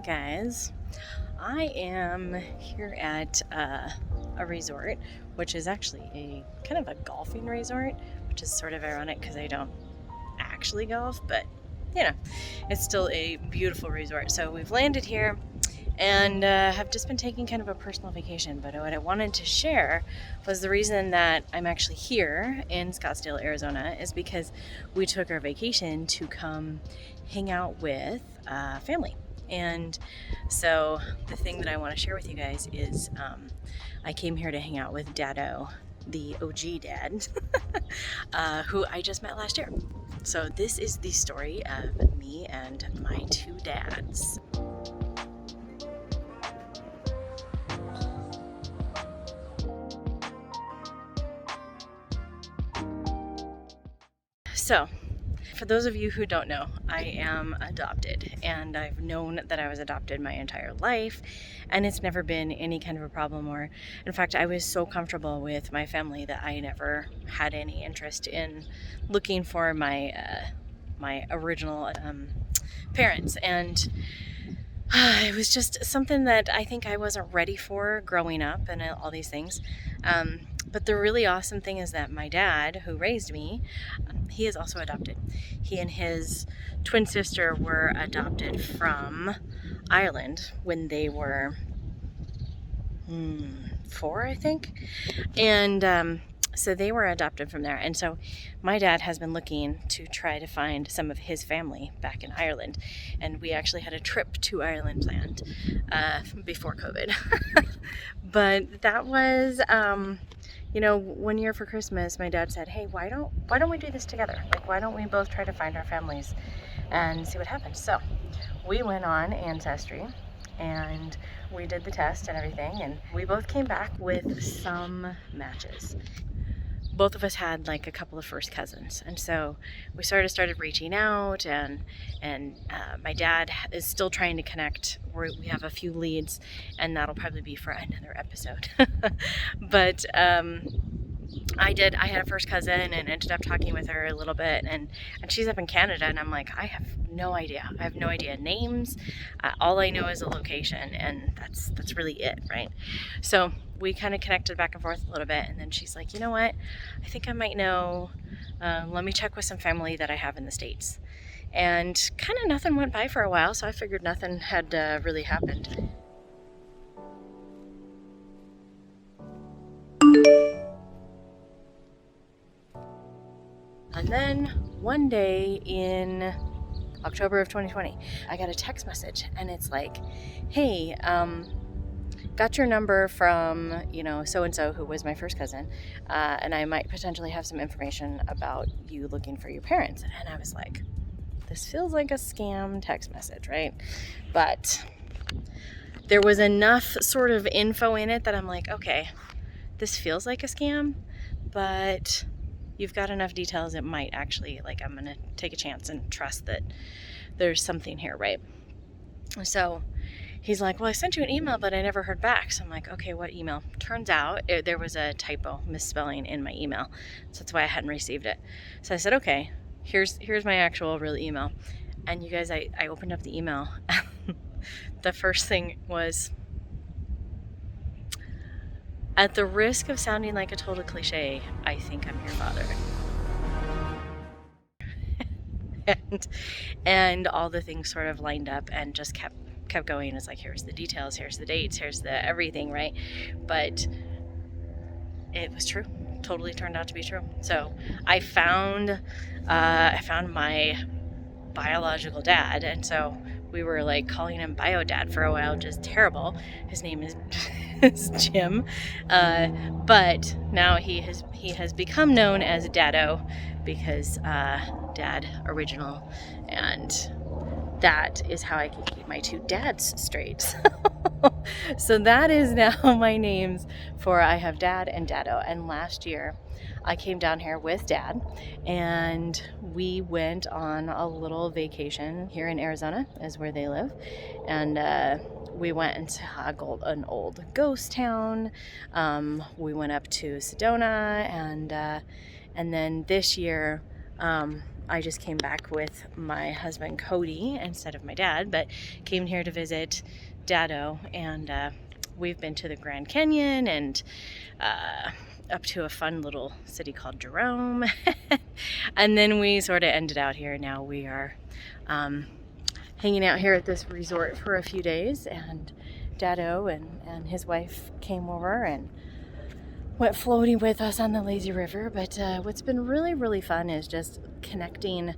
guys. I am here at a resort, which is actually a kind of a golfing resort, which is sort of ironic because I don't actually golf, but you know, it's still a beautiful resort. So we've landed here and have just been taking kind of a personal vacation. But what I wanted to share was the reason that I'm actually here in Scottsdale, Arizona, is because we took our vacation to come hang out with family. And so the thing that I want to share with you guys is I came here to hang out with Dado, the OG dad, who I just met last year. So this is the story of me and my two dads. So, for those of you who don't know, I am adopted, and I've known that I was adopted my entire life, and it's never been any kind of a problem. Or, in fact, I was so comfortable with my family that I never had any interest in looking for my my original parents. And it was just something that I think I wasn't ready for growing up and all these things. But the really awesome thing is that my dad, who raised me, he is also adopted. He and his twin sister were adopted from Ireland when they were 4, I think. And so they were adopted from there. And so my dad has been looking to try to find some of his family back in Ireland. And we actually had a trip to Ireland planned before COVID. But that was, one year for Christmas, my dad said, hey, why don't we do this together? Like, why don't we both try to find our families and see what happens? So we went on Ancestry and we did the test and everything, and we both came back with some matches. Both of us had like a couple of first cousins, and so we started reaching out, and my dad is still trying to connect. We have a few leads, and that'll probably be for another episode. But I had a first cousin and ended up talking with her a little bit, and she's up in Canada, and I'm like, I have no idea names. All I know is a location, and that's really it, right? So we kind of connected back and forth a little bit, and then she's like, you know what, I think I might know. Let me check with some family that I have in the States. And kind of nothing went by for a while, so I figured nothing had really happened. And then one day in October of 2020, I got a text message, and it's like, hey, got your number from, so-and-so who was my first cousin, and I might potentially have some information about you looking for your parents. And I was like, this feels like a scam text message, right? But there was enough sort of info in it that I'm like, okay, this feels like a scam, but you've got enough details, it might actually, I'm gonna take a chance and trust that there's something here, right? So he's like, well, I sent you an email, but I never heard back. So I'm like, okay, what email? Turns out there was a typo, misspelling in my email. So that's why I hadn't received it. So I said, okay, here's my actual real email. And you guys, I opened up the email. The first thing was, at the risk of sounding like a total cliche, I think I'm your father. and all the things sort of lined up and just kept going. It's like, here's the details, here's the dates, here's the everything, right? But it was true. Totally turned out to be true. So I found my biological dad, and so we were like calling him bio dad for a while, just terrible. His name is Jim, but now he has become known as Dado, because dad original, and that is how I can keep my two dads straight. So that is now my names for I have Dad and Dado. And last year I came down here with Dad, and we went on a little vacation here in Arizona, is where they live. And we went into an old ghost town. We went up to Sedona, and then this year I just came back with my husband Cody instead of my dad, but came here to visit Daddo, and we've been to the Grand Canyon and up to a fun little city called Jerome. And then we sort of ended out here. Now we are hanging out here at this resort for a few days, and Daddo and his wife came over and went floating with us on the lazy river. But what's been really, really fun is just connecting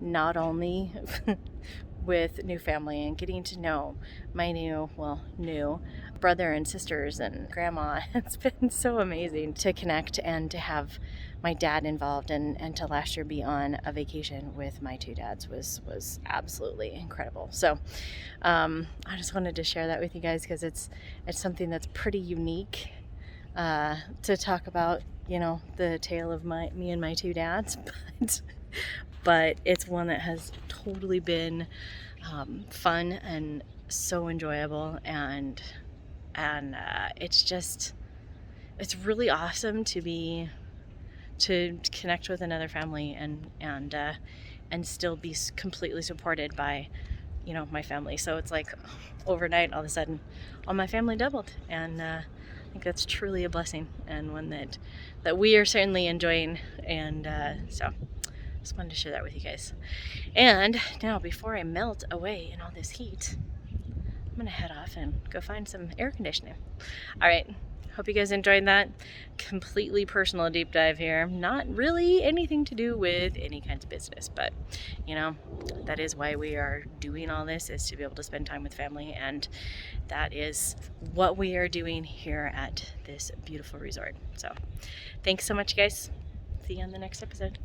not only with new family and getting to know my new brother and sisters and grandma. It's been so amazing to connect and to have my dad involved, and to last year be on a vacation with my two dads was absolutely incredible. So I just wanted to share that with you guys, because it's something that's pretty unique to talk about, the tale of me and my two dads, but it's one that has totally been fun and so enjoyable, and it's really awesome to connect with another family and still be completely supported by my family. So it's like overnight, all of a sudden, all my family doubled, and I think that's truly a blessing, and one that we are certainly enjoying. And so just wanted to share that with you guys. And now, before I melt away in all this heat, I'm gonna head off and go find some air conditioning. All right, hope you guys enjoyed that completely personal deep dive here. Not really anything to do with any kinds of business, but that is why we are doing all this, is to be able to spend time with family, and that is what we are doing here at this beautiful resort. So thanks so much, guys. See you on the next episode.